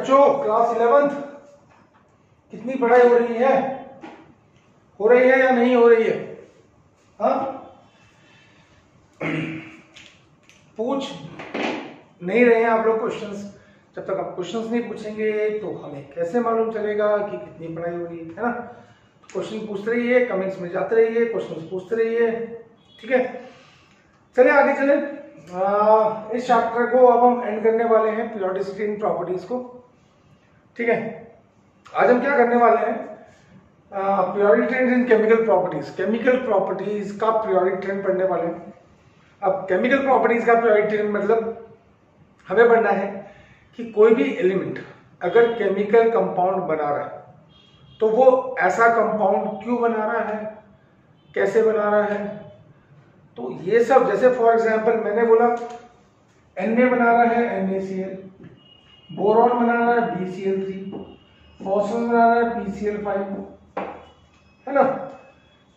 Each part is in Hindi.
बच्चों क्लास 11th कितनी पढ़ाई हो रही है? हो रही है या नहीं हो रही है? हाँ, पूछ नहीं रहे हैं आप लोग क्वेश्चंस। जब तक आप क्वेश्चंस नहीं पूछेंगे तो हमें कैसे मालूम चलेगा कि कितनी पढ़ाई हो रही है ना? क्वेश्चन पूछते रहिए, कमेंट्स में जाते रहिए, क्वेश्चंस पूछते रहिए, ठीक है। चलिए आगे चले। इस चैप्टर को अब हम एंड करने वाले हैं, पीरियोडिसिटी इन प्रॉपर्टीज को, ठीक है। आज हम क्या करने वाले हैं? पीरियोडिक ट्रेंड इन केमिकल प्रॉपर्टीज, केमिकल प्रॉपर्टीज का पीरियोडिक ट्रेंड पढ़ने वाले हैं। अब केमिकल प्रॉपर्टीज का पीरियोडिक ट्रेंड मतलब हमें पढ़ना है कि कोई भी एलिमेंट अगर केमिकल कंपाउंड बना रहा है तो वो ऐसा कंपाउंड क्यों बना रहा है, कैसे बना रहा है। तो ये सब, जैसे फॉर एग्जांपल मैंने बोला Na बना रहा है NaCl, बोरॉन बना रहा है BCl3, फॉस्फोरस बना रहा है PCl5, है ना।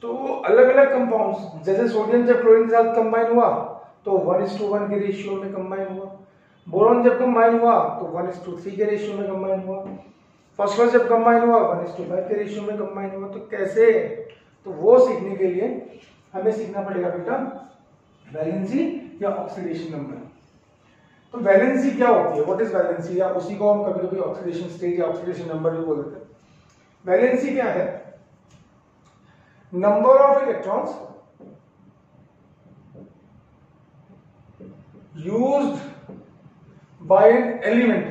तो अलग अलग कंपाउंड्स, जैसे सोडियम जब क्लोरीन के साथ कंबाइन हुआ तो 1:1 के रेशियो में कंबाइन हुआ, बोरॉन जब कंबाइन हुआ तो 1:3 के रेशियो में कंबाइन हुआ, फॉस्फोरस जब कंबाइन हुआ 1:5 के रेशियो में कंबाइन हुआ। तो कैसे, तो वो सीखने के लिए हमें सीखना पड़ेगा बेटा वैलेंसी या ऑक्सीडेशन नंबर। तो वैलेंसी क्या होती है, व्हाट इज वैलेंसी, या उसी को हम कभी कभी ऑक्सीडेशन स्टेट या ऑक्सीडेशन नंबर भी बोल देते हैं। वैलेंसी क्या है? Number of electrons used by an element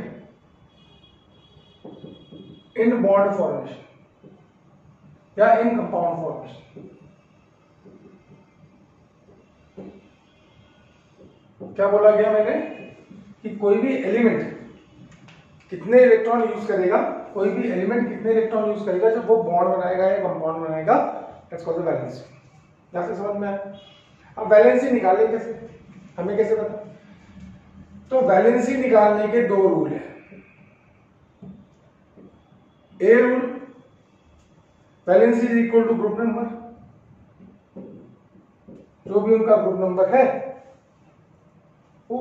in bond formation या इन कंपाउंड फॉर्मेशन। क्या बोला गया मैंने कि कोई भी एलिमेंट कितने इलेक्ट्रॉन यूज करेगा, कोई भी एलिमेंट कितने इलेक्ट्रॉन यूज करेगा जब वो बॉन्ड बनाएगा या कंपाउंड बनाएगा, दैट्स कॉल्ड द वैलेंसी। यहां से समझ में आया? अब वैलेंसी निकालें कैसे, हमें कैसे पता? तो वैलेंसी निकालने के दो रूल हैं। A rule, valency is equal to group number, जो भी उनका ग्रुप नंबर है वो,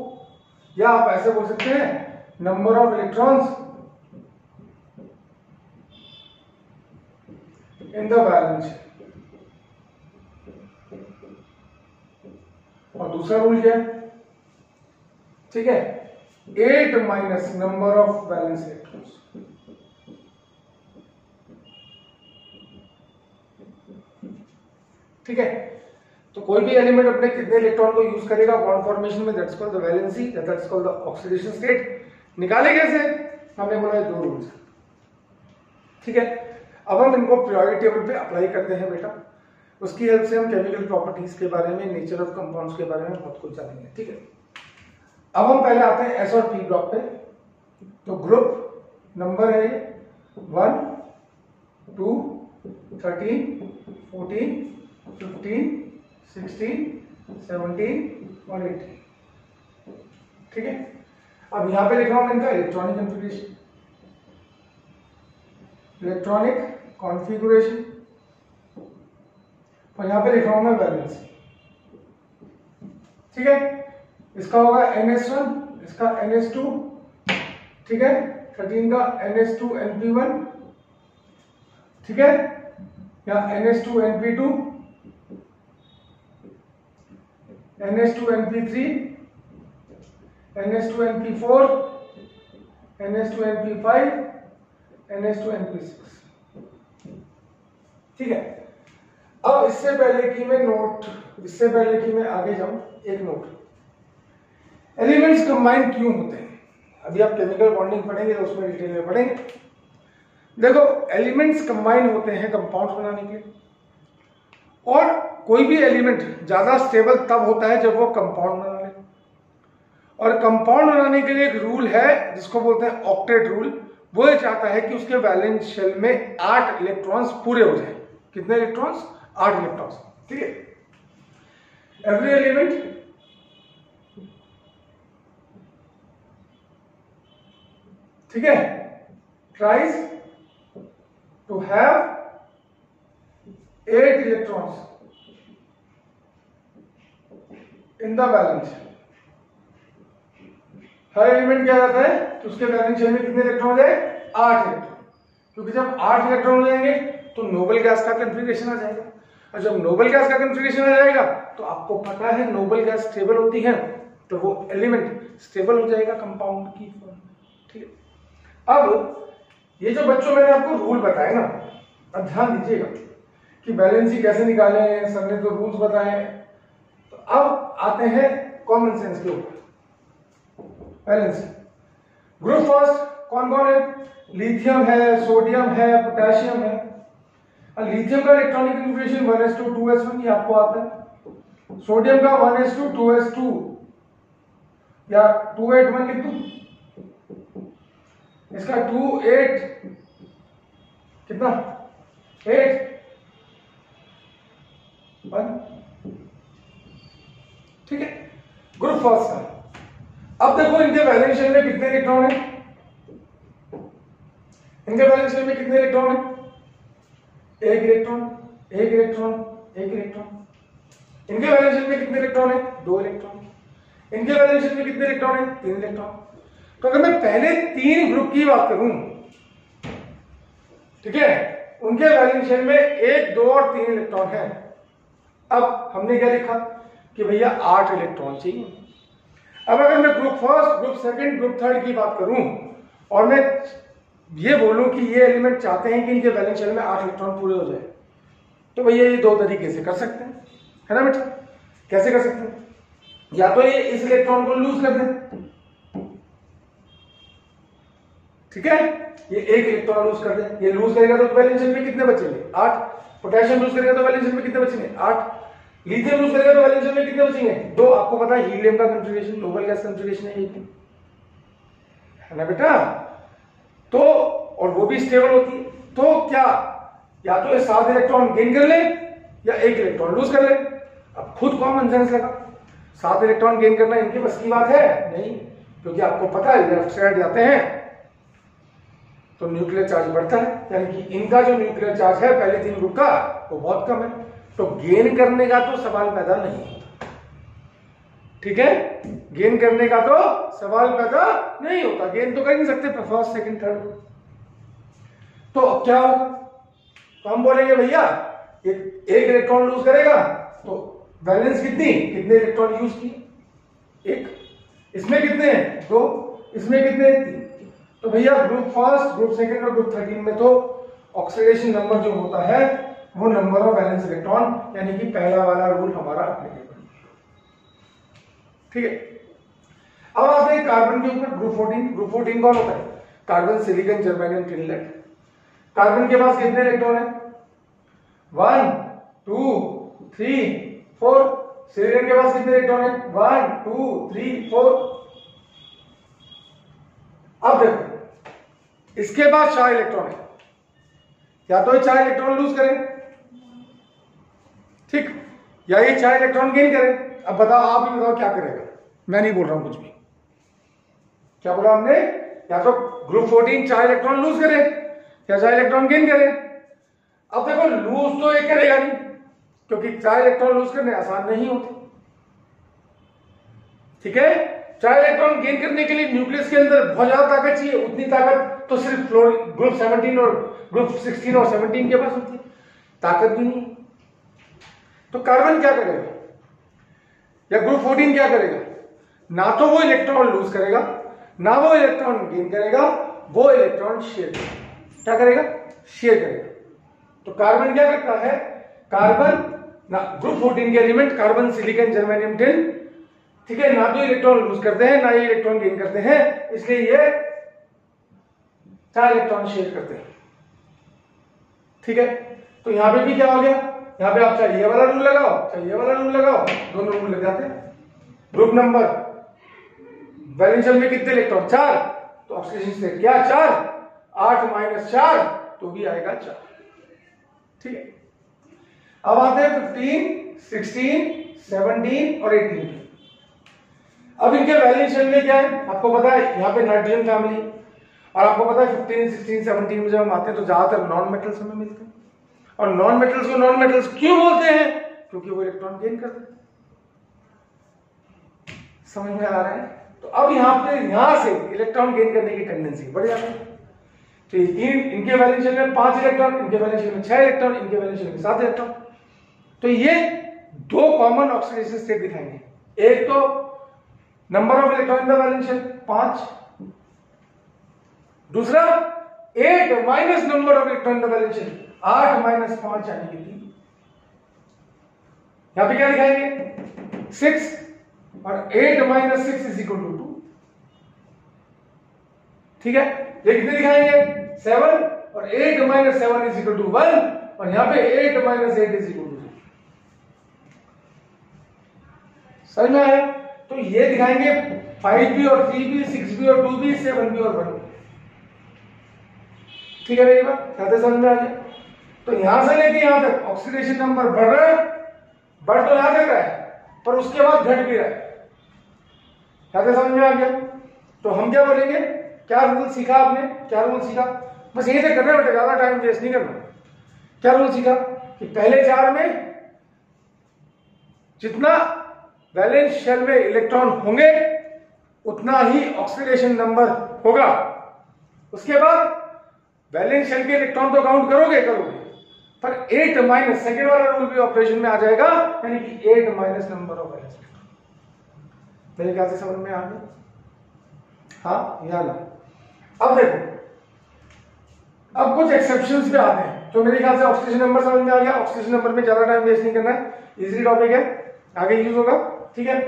या आप ऐसे बोल सकते हैं number of electrons in the valence. और दूसरा रूल क्या है? ठीक है, 8 minus number of valence electrons. ठीक है, तो कोई भी एलिमेंट अपने कितने इलेक्ट्रॉन को यूज करेगा बॉन्ड फॉर्मेशन में, that's called the valency, that's called the oxidation state. निकाले कैसे? हमने बोला दो रूल्स, ठीक है। अब हम इनको पीरियोडिक टेबल पे अप्लाई करते हैं बेटा। उसकी हेल्प से हम केमिकल प्रॉपर्टीज के बारे में, नेचर ऑफ कंपाउंड्स के बारे में बहुत कुछ जानेंगे, ठीक है। अब हम पहले आते हैं एस और पी ब्लॉक पे। तो ग्रुप नंबर है 1, 2, 13, 14, 15, 16, 17 और 18, ठीक है। अब यहां पे लिख रहा हूं इनका इलेक्ट्रॉनिक कॉन्फ़िगरेशन, इलेक्ट्रॉनिक कॉन्फ़िगरेशन, और यहां पे लिख रहा हूं मैं वैलेंसी, ठीक है। इसका होगा NS1, इसका NS2, ठीक है। 13 का NS2 NP1, ठीक है, या NS2 NP2, NS2 NP3, NS2 NP4, NS2 NP5, NS2 NP6, ठीक है। अब इससे पहले कि मैं आगे जाऊं, एक नोट, एलिमेंट्स कंबाइन क्यों होते हैं? अभी आप केमिकल बॉन्डिंग पढ़ेंगे तो उसमें डिटेल में पढ़ेंगे। देखो, एलिमेंट्स कंबाइन होते हैं कंपाउंड्स बनाने के लिए, और कोई भी एलिमेंट ज्यादा स्टेबल तब होता है जब वो कंपाउंड बना ले। और कंपाउंड बनाने के लिए एक रूल है जिसको बोलते हैं ऑक्टेट रूल। वो ये चाहता है कि उसके वैलेंस शेल में 8 इलेक्ट्रॉन्स पूरे हो जाए। कितने इलेक्ट्रॉन्स? 8 इलेक्ट्रॉन्स, ठीक है। एवरी एलिमेंट ठीक है tries to have 8 electrons in the valence, her element क्या रहता है कि उसके वैलेंस शेल में कितने इलेक्ट्रॉन हो जाए 8 इलेक्ट्रॉन, क्योंकि जब 8 इलेक्ट्रॉन हो जाएंगे तो नोबल गैस का कॉन्फ़िगरेशन आ जाएगा, और जब नोबल गैस का कॉन्फ़िगरेशन आ जाएगा तो आपको पता है नोबल गैस स्टेबल होती है, तो वो एलिमेंट स्टेबल हो जाएगा कंपाउंड की फॉर्म में। ठीक है, अब ये जो बच्चों मैंने आपको रूल बताए ना, अब ध्यान दीजिएगा कि वैलेंसी कैसे निकालें, सर ने तो रूल्स बताए। तो अब आते हैं कॉमन सेंस के ऊपर। वैलेंसी ग्रुप फर्स्ट कौन कौन है, लिथियम है, सोडियम है, पोटेशियम है। लिथियम का इलेक्ट्रॉनिक कॉन्फ़िगरेशन 1s2 2s1 ये आपको आता है, सोडियम का 1s2 2s2 या 281 लिख दूं, इसका 28 कितना 8 1, ठीक है, ग्रुप फर्स्ट का। अब देखो इनके वैलेंस शेल में कितने इलेक्ट्रॉन है, इनके वैलेंस शेल में कितने इलेक्ट्रॉन है, एक इलेक्ट्रॉन, एक इलेक्ट्रॉन, एक इलेक्ट्रॉन। इनके वैलेंस शेल में कितने इलेक्ट्रॉन है, 2 इलेक्ट्रॉन। इनके वैलेंस शेल में कितने इलेक्ट्रॉन है, 3 इलेक्ट्रॉन। तो अगर मैं पहले 3 ग्रुप की बात करूं, ठीक है, उनके वैलेंस शेल में 1, 2 और 3 इलेक्ट्रॉन है। अब हमने क्या लिखा कि भैया 8 इलेक्ट्रॉन चाहिए। अब अगर मैं group first, group second, group third की बात करूं और मैं ये बोलूं कि ये एलिमेंट चाहते हैं कि इनके वैलेंस शेल में 8 इलेक्ट्रॉन पूरे हो जाए, तो भैया ये 2 तरीके से कर सकते हैं, है ना बेटा। कैसे कर सकते हैं, या तो ये इस इलेक्ट्रॉन को लूज कर दें, ठीक है, ये 1 इलेक्ट्रॉन लूज कर दें, ये लूज करेगा तो वैलेंस शेल में कितने बचेंगे 8, पोटेशियम लूज करेगा तो वैलेंस शेल में कितने बचेंगे 8, लिथियम लूज करेगा तो वैलेंस शेल में कितने बचेंगे 2। आपको पता है हीलियम का कॉन्फ़िगरेशन, नोबल गैस कॉन्फ़िगरेशन है ना बेटा, तो और वो भी स्टेबल होती है। तो क्या, या तो ये 7 इलेक्ट्रॉन गेन कर ले या 1 इलेक्ट्रॉन लूज कर ले। अब खुद कॉमन सेंस लगा, 7 इलेक्ट्रॉन गेन करना इनके बस की बात है नहीं, क्योंकि आपको पता है लेफ्ट साइड जाते हैं तो न्यूक्लियर चार्ज बढ़ता है, यानी कि इनका जो न्यूक्लियर चार्ज है पहले 3 ग्रुप का वो बहुत कम है, तो गेन करने का तो सवाल पैदा नहीं होता। ठीक है, गेन करने का तो सवाल पैदा नहीं होता, गेन तो कर नहीं सकते फर्स्ट सेकंड थर्ड। तो अब क्या होगा, तो हम बोलेंगे भैया एक इलेक्ट्रॉन लूज करेगा तो बैलेंस कितने इलेक्ट्रॉन यूज किए 1, इसमें कितने हैं 2, इसमें कितने 3। तो भैया ग्रुप फर्स्ट, ग्रुप सेकंड और ग्रुप 13 में तो ऑक्सीडेशन नंबर जो होता है वो नंबर ऑफ वैलेंस इलेक्ट्रॉन, यानी कि पहला वाला रूल हमारा एप्लीकेबल। ठीक है, अब आते हैं कार्बन के ऊपर। ग्रुप 14, ग्रुप 14 कौन होता है, carbon, silicon, germanium, tin, lead. Carbon के पास कितने इलेक्ट्रॉन है 1, 2, 3, 4। सिलिकॉन के पास कितने इलेक्ट्रॉन है 1, 2, 3, 4। अब देखो इसके पास 4 इलेक्ट्रॉन है, या तो ये 4 इलेक्ट्रॉन लूज करें, ठीक, या ये 4 इलेक्ट्रॉन गेन करें। अब बताओ, आप ही बताओ क्या करेगा, मैं नहीं बोल रहा हूं कुछ भी। क्या बोला हमने, या तो ग्रुप 14 4 इलेक्ट्रॉन लूज करे या 4 इलेक्ट्रॉन गेन करे। अब देखो लूज तो एक करेगा नहीं, क्योंकि 4 इलेक्ट्रॉन लूज करने आसान नहीं होते। ठीक है, 4 इलेक्ट्रॉन गेन करने के लिए न्यूक्लियस के अंदर बहुत ज्यादा ताकत चाहिए, उतनी ताकत तो सिर्फ ग्रुप 17 और ग्रुप 16 और 17 के पास होती है, ताकत भी नहीं। तो कार्बन क्या करेगा या ग्रुप 14 क्या करेगा, ना तो वो इलेक्ट्रॉन लूज करेगा ना वो इलेक्ट्रॉन गेन करेगा, वो इलेक्ट्रॉन शेयर करेगा। क्या करेगा, शेयर करेगा। तो कार्बन क्या करता है, कार्बन ना ग्रुप 14 के element carbon, silicon, germanium, tin, ठीक है, ना तो इलेक्ट्रॉन लूज करते हैं ना ये इलेक्ट्रॉन गेन करते हैं, इसलिए ये 4 इलेक्ट्रॉन शेयर करते हैं। ठीक है, तो यहां पे भी क्या हो गया, यहां पे आप चाहे ये वाला रूल लगाओ चाहे ये वाला रूल लगाओ, दोनों रूल लग जाते हैं। ग्रुप नंबर वैलेंस शेल में कितने इलेक्ट्रॉन 4, तो ऑक्सीडेशन स्टेट क्या 4, 8 - 4 तो भी आएगा 4। ठीक है, अब आते हैं 15, 16, 17 और 18। अब इनके वैलेंस शेल में क्या है, आपको पता है यहां पे नाइट्रोजन फैमिली, और आपको पता है 15, 16, 17 में जब हम आते हैं तो ज्यादातर नॉन मेटल्स हमें मिलते हैं। और नॉन मेटल्स को नॉन मेटल्स क्यों बोलते हैं, क्योंकि वो इलेक्ट्रॉन गेन करते हैं। समझ में आ रहा है, तो अब यहां से इलेक्ट्रॉन गेन करने की टेंडेंसी बढ़ जाती है। तो इनके वैलेंस शेल में 5 इलेक्ट्रॉन, इनके वैलेंस शेल में 6 इलेक्ट्रॉन, इनके वैलेंस शेल में 7 इलेक्ट्रॉन। तो ये दो कॉमन ऑक्सीडेशन स्टेट दिखाएंगे। एक तो number of electron in the valence shell 5, दूसरा 8 minus number of electron in the valence shell 8 minus 5 यानी कि 3। यहां पे क्या दिखाएंगे 6 और 8 माइनस 6 इज इक्वल टू 2। ठीक है, ये कितने दिखाएंगे 7 और 8 माइनस 7 इज इक्वल टू 1 और यहां पे 8 माइनस 8 इज इक्वल टू 0। समझ में आया? तो ये दिखाएंगे 5b और 3b, 6b और 2b, 7b और 1b। ठीक है मेरी बात, कहते समझ में आ गया? तो यहां से लेके यहां तक ऑक्सीडेशन नंबर बढ़ रहा है, बढ़ तो यहां तक रहा है पर उसके बाद घट भी रहा है। कहते समझ में आ गया? तो हम क्या बोलेंगे, क्या रूल सीखा आपने, क्या रूल सीखा? बस यही से करना बेटा, ज्यादा टाइम वेस्ट नहीं करना। क्या रूल सीखा कि पहले 4 में जितना वैलेंस शेल में इलेक्ट्रॉन होंगे उतना ही ऑक्सीडेशन नंबर होगा। उसके बाद वैलेंस शेल के इलेक्ट्रॉन तो काउंट करोगे पर 8 माइनस सेकेंड वाला रूल भी ऑपरेशन में आ जाएगा, यानी कि 8 minus number of valence electron. मेरे ख्याल से समझ में आ गया? हाँ या ना? अब देखो, अब कुछ एक्सेप्शंस पे आते हैं। तो मेरे ख्याल से ऑक्सीडेशन नंबर समझ में आ गया। ऑक्सीडेशन नंबर में ज्यादा टाइम वेस्ट नहीं करना है, इजी टॉपिक है, आगे यूज होगा। ठीक है,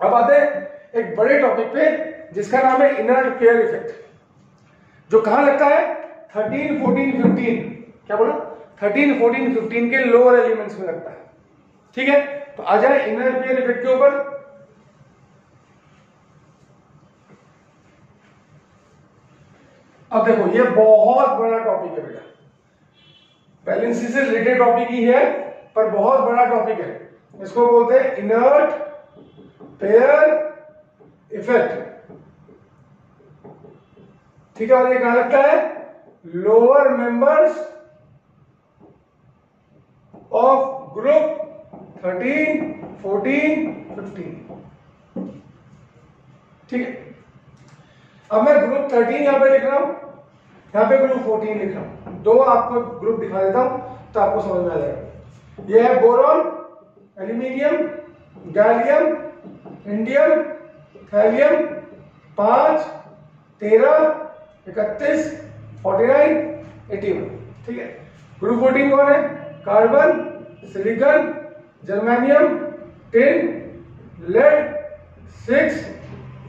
अब आते हैं एक बड़े टॉपिक पे जिसका नाम है इनर्ट पेयर इफेक्ट, जो कहां लगता है 13, 14, 15। क्या बोला? 13, 14, 15 के लोअर एलिमेंट्स में लगता है। ठीक है, तो आ जाए इनर्ट पेयर इफेक्ट के ऊपर। अब देखो, ये बहुत बड़ा टॉपिक है बेटा, वैलेंसी से रिलेटेड टॉपिक ही है पर बहुत बड़ा टॉपिक है। इसको बोलते हैं इनर्ट पेयर इफेक्ट। ठीक है, और ये कहां लगता है? Lower members of group 13, 14, 15। ठीक है, अब मैं ग्रुप 13 यहां पे लिख रहा हूं, यहां पे ग्रुप 14 लिख रहा हूं। दो आपको ग्रुप दिखा देता हूं तो आपको समझ में आ जाएगा। ये है boron, aluminium, gallium, indium, thallium, 5, 13, 31, 49, 81। ठीक है, ग्रुप 14 कौन है? Carbon, silicon, germanium, tin, lead, 6,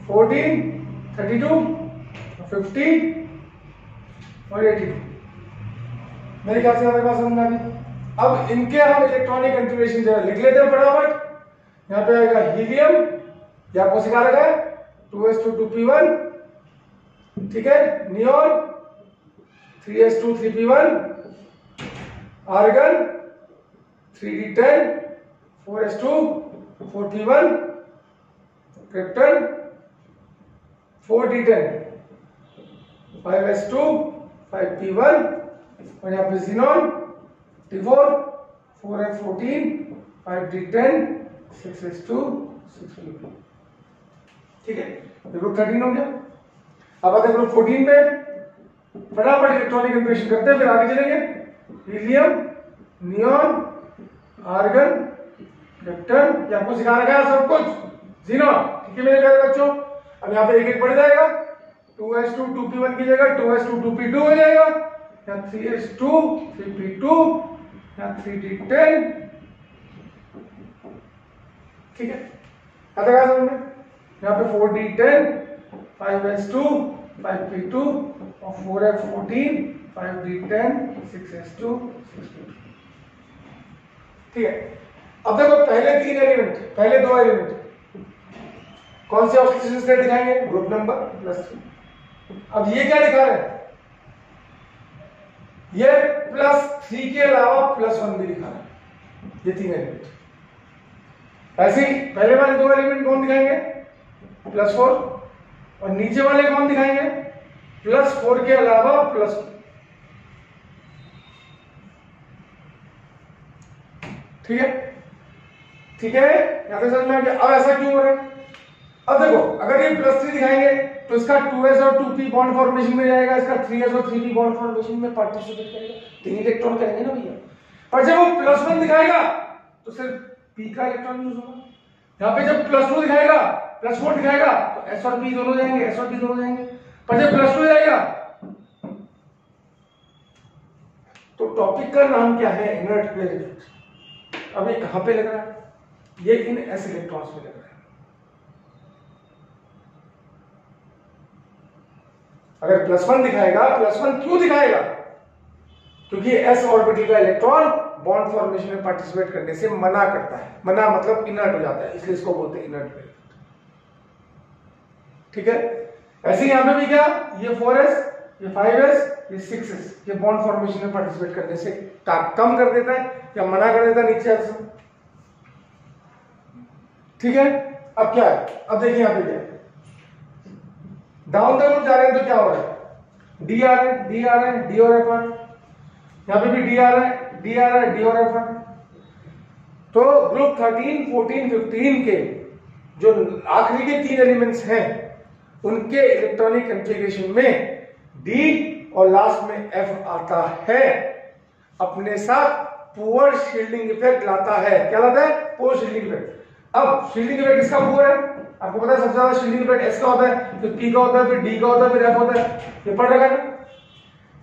14, 32, 50 और 82। मेरे ख्याल से हमारे पास समझ में आ गई। अब इनके हम इलेक्ट्रॉनिक कंफिगरेशन जरा लिख लेते हैं फटाफट। यहां पे आएगा हीलियम, ये आपको सिखा रखा है, 2s2 2p1। ठीक है, neon 3s2 3p1, argon 3d10 4s2 4p1, krypton 4d10 5s2 5p1 और यहाँ पे xenon T4 4s14 5d10 6s2 6p1। ठीक है, ग्रुप 13 हो गया। अब आते हैं ग्रुप 14 पे, फटाफट इलेक्ट्रॉनिक कंफिगरेशन करते हैं फिर आगे चलेंगे। हीलियम, नियोन, आर्गन, क्रिप्टन, ये आपको सिखा रखा है सब कुछ। जीनॉन, ठीक है मेरे प्यारे बच्चों। अब यहाँ पे एक एक बढ़ जाएगा, 2s2 2p1 की जगह 2s2 2p2 हो जाएगा, यहाँ 3s2 3p2, यहाँ 3d10। ठीक है, आता क्या समझ में? यहाँ पे 4d10 5s2 5p2 और 4f14 5d10 6s2 6p2। ठीक है, अब देखो पहले 3 एलिमेंट, पहले 2 एलिमेंट कौन से ऑक्सीडेशन स्टेट दिखाएंगे? Group number +3। अब ये क्या दिखा रहे हैं? ये +3 के अलावा +1 भी दिखा रहा है, ये 3 एलिमेंट। ऐसे ही पहले वाले 2 एलिमेंट कौन दिखाएंगे? +4, और नीचे वाले कौन दिखाएंगे? +4 के अलावा +1। ठीक है, ठीक है, यहां पे समझ में आ गया। अब ऐसा क्यों हो रहा है? अब देखो अगर ये +3 दिखाएंगे तो इसका 2s और 2p बॉन्ड फॉर्मेशन में जाएगा, इसका 3s और 3p बॉन्ड फॉर्मेशन में पार्टिसिपेट करेगा, 3 इलेक्ट्रॉन करेंगे ना भैया। पर जब वो +1 दिखाएगा तो सिर्फ p का इलेक्ट्रॉन यूज होगा। यहाँ पे जब +2 दिखाएगा, +4 दिखाएगा तो s और p दोनों जाएंगे, s और p दोनों जाएंगे। पर जब +2 जाएगा तो टॉपिक का नाम क्या है? Inert pair effect. अब ये कहां पे लग रहा है? ये इन s इलेक्ट्रॉन्स में लग रहा है। अगर +1 दिखाएगा, +1 क्यों दिखाएगा? क्योंकि s ऑर्बिटल का इलेक्ट्रॉन बॉन्ड फॉर्मेशन में पार्टिसिपेट करने से मना करता है। मना मतलब इनर्ट हो जाता है, इसलिए इसको बोलते हैं इनर्ट पेयर इफेक्ट। ठीक है, ऐसे यहां पे भी क्या, ये 4s, ये 5s, ये 6s, ये बॉन्ड फॉर्मेशन में पार्टिसिपेट करने से कम कर देता है या मना कर देता है नीचे से। ठीक है, अब क्या है? अब देखिए यहां पे क्या है, डाउन द ग्रुप जा रहे हैं तो क्या हो रहा है? डी आ रहा है, डी आ रहा है, डी और एफ आ रहा है। यहां पे भी डी आ रहा है, डी आ रहा है, डी और एफ आ रहा है। तो ग्रुप 13, 14, 15 के जो आखिरी के 3 एलिमेंट्स हैं उनके इलेक्ट्रॉनिक कॉन्फ़िगरेशन में डी और लास्ट में एफ आता है, अपने साथ पुअर शील्डिंग इफेक्ट लाता है। क्या लाता है? Poor shielding effect. अब शील्डिंग इफेक्ट किसका पुअर है? आपको पता है सबसे ज्यादा शील्डिंग इफेक्ट एस का होता है, फिर पी का होता है, फिर डी का होता है, फिर एफ होता है। ये पढ़ रखा है ना?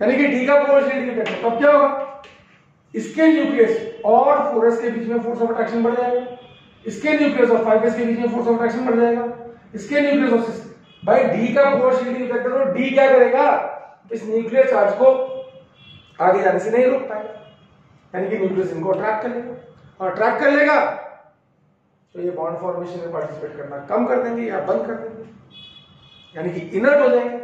यानी कि डी का पुअर शील्डिंग इफेक्ट है। तब क्या होगा? इसके न्यूक्लियस और 4s के बीच में फोर्स ऑफ अट्रैक्शन बढ़ जाएगा, इसके न्यूक्लियस और 5s के बीच में फोर्स ऑफ अट्रैक्शन बढ़ जाएगा, इसके न्यूक्लियस और 6। भाई डी का पुअर शील्डिंग इफेक्ट है तो डी क्या करेगा? इस न्यूक्लियर चार्ज को आगे जाने से नहीं रोक पाएगा, यानी कि न्यूक्लियस इनको अट्रैक्ट कर लेगा, और अट्रैक्ट कर लेगा तो ये बॉन्ड फॉर्मेशन में पार्टिसिपेट करना कम कर देंगे या बंद कर देंगे, यानी कि इनर्ट हो जाएंगे।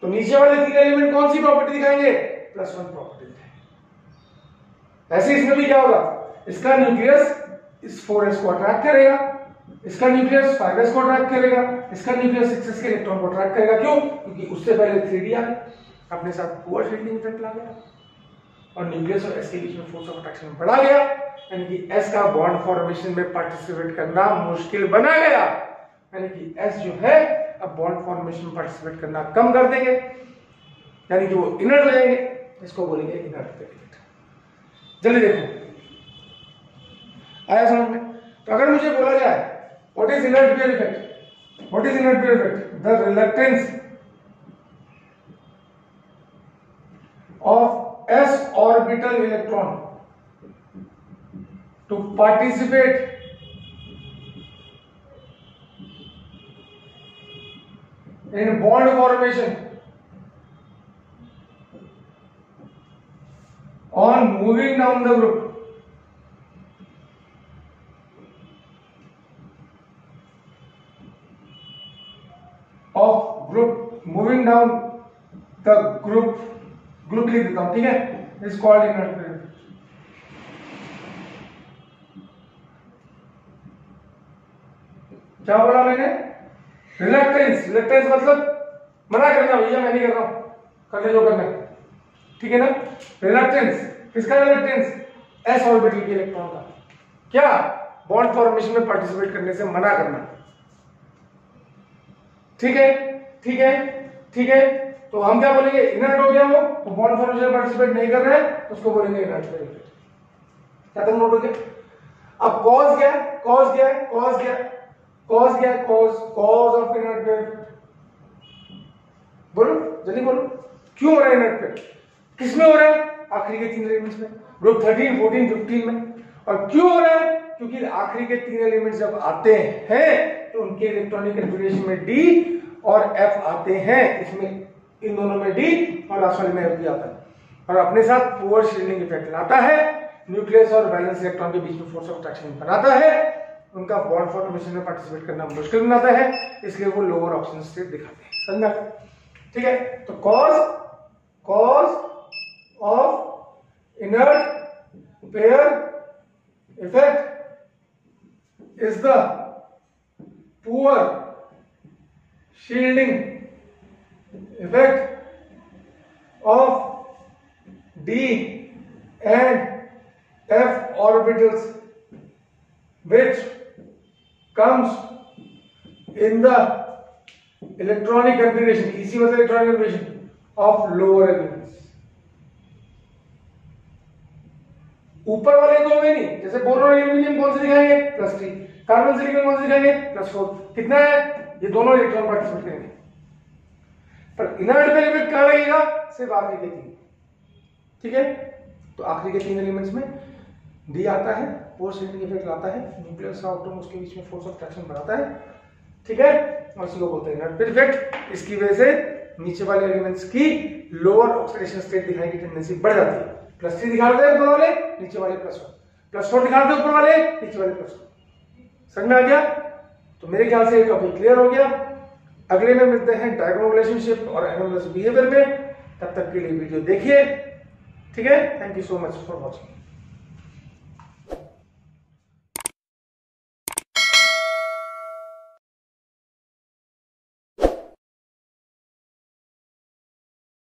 तो नीचे वाले 3 एलिमेंट कौन सी प्रॉपर्टी दिखाएंगे? +1 प्रॉपर्टी दिखाएंगे। ऐसे इसमें भी क्या होगा? इसका न्यूक्लियस इस 4s को अट्रैक्ट करेगा, इसका न्यूक्लियस 5s को अट्रैक्ट करेगा, इसका न्यूक्लियस 6s के इलेक्ट्रॉन को अट्रैक्ट करेगा। क्यों? क्योंकि उससे पहले 3d आ गया, अपने साथ पुअर शील्डिंग इफेक्ट ला गया और न्यूक्लियस और s के बीच में फोर्स ऑफ अट्रैक्शन बढ़ा गया, यानी कि s का बॉन्ड फॉर्मेशन में पार्टिसिपेट करना मुश्किल बना गया, यानी कि s जो है अब बॉन्ड फॉर्मेशन में पार्टिसिपेट करना कम कर देंगे, यानी कि वो इनर्ट हो जाएंगे। इसको बोलेंगे इनर्ट पेयर इफेक्ट। जल्दी देखो, आया समझ में? तो अगर मुझे बोला जाए what is inert pair effect, what is inert pair effect? The reluctance of s orbital electron to participate in bond formation on moving down the group of group moving down the group लिख देता हूं, ठीक है? Is called inert pair effect. क्या बोला मैंने? रिलक्टेंस। रिलक्टेंस मतलब मना करना, भैया मैं नहीं कर रहा हूं, कर ले जो करना है, ठीक है ना? रिलक्टेंस, किसका रिलक्टेंस? एस ऑर्बिटल के इलेक्ट्रॉन का। क्या? बॉन्ड फॉर्मेशन में पार्टिसिपेट करने से मना करना। ठीक है, ठीक है, ठीक है। तो हम क्या बोलेंगे? इनर्ट हो गया वो, तो बॉन्ड फॉर्मेशन में पार्टिसिपेट नहीं कर रहा है, तो उसको बोलेंगे इनर्ट पेयर इफेक्ट। क्या तुम नोट हो गया? अब कॉज क्या है? कॉज क्या है? कॉज क्या है? कॉज क्या है? Cause of inert pair effect. बोलो जल्दी बोलो, क्यों हो रहा है इनर्ट पेयर? किसमें हो रहा है? आखिरी के 3 एलिमेंट्स में, ग्रुप 13, 14, 15 में। और क्यों हो रहा है? क्योंकि आखिरी के 3 एलिमेंट्स जब आते हैं तो उनके इलेक्ट्रॉनिक कॉन्फ़िगरेशन में डी और एफ आते हैं, इसमें इन दोनों में डी और लास्ट वाले में एफ भी आता है, और अपने साथ पुअर शील्डिंग इफेक्ट लाता है, न्यूक्लियस और वैलेंस इलेक्ट्रॉन के बीच में फोर्स ऑफ अट्रैक्शन बनाता है, उनका बॉन्ड फॉर्मेशन में पार्टिसिपेट करना मुश्किल बनाता है, इसलिए वो लोअर ऑक्सीजन स्टेट दिखाते हैं। समझा? ठीक है, तो cause of inert pair effect is the poor shielding effect of d and f orbitals which comes in the electronic configuration, इसी मतलब electronic configuration of lower elements. ऊपर वाले दो में नहीं, जैसे बोरोन एल्यूमिनियम कौन से दिखाएंगे +3, कार्बन सिलिकॉन कौन से दिखाएंगे +4, कितना है ये दोनों इलेक्ट्रॉन पार्टिसिपेट करेंगे। पर इनर्ट एलिमेंट कहां लगेगा, सिर्फ आखिरी के 3, ठीक है। तो आखिरी के 3 एलिमेंट्स में डी आता है, फोर्स हीटिंग इफेक्ट लाता है, न्यूक्लियस और एटम उसके बीच में फोर्स ऑफ अट्रैक्शन बनाता है, ठीक है, और इसी को बोलते हैं इनर्ट इफेक्ट। इसकी वजह से नीचे वाले एलिमेंट्स की लोअर ऑक्सीडेशन स्टेट दिखाने की टेंडेंसी बढ़ जाती है। +3 दिखा देते हैं ऊपर वाले, नीचे वाले +1, +4 दिखा देते हैं ऊपर वाले, नीचे वाले +2। समझ में आ गया? तो मेरे ख्याल से ये टॉपिक क्लियर हो गया। अगले में मिलते हैं डायगोनल रिलेशनशिप और एनोमलस बिहेवियर में। तब तक के लिए वीडियो देखिए, ठीक है। Thank you so much for watching.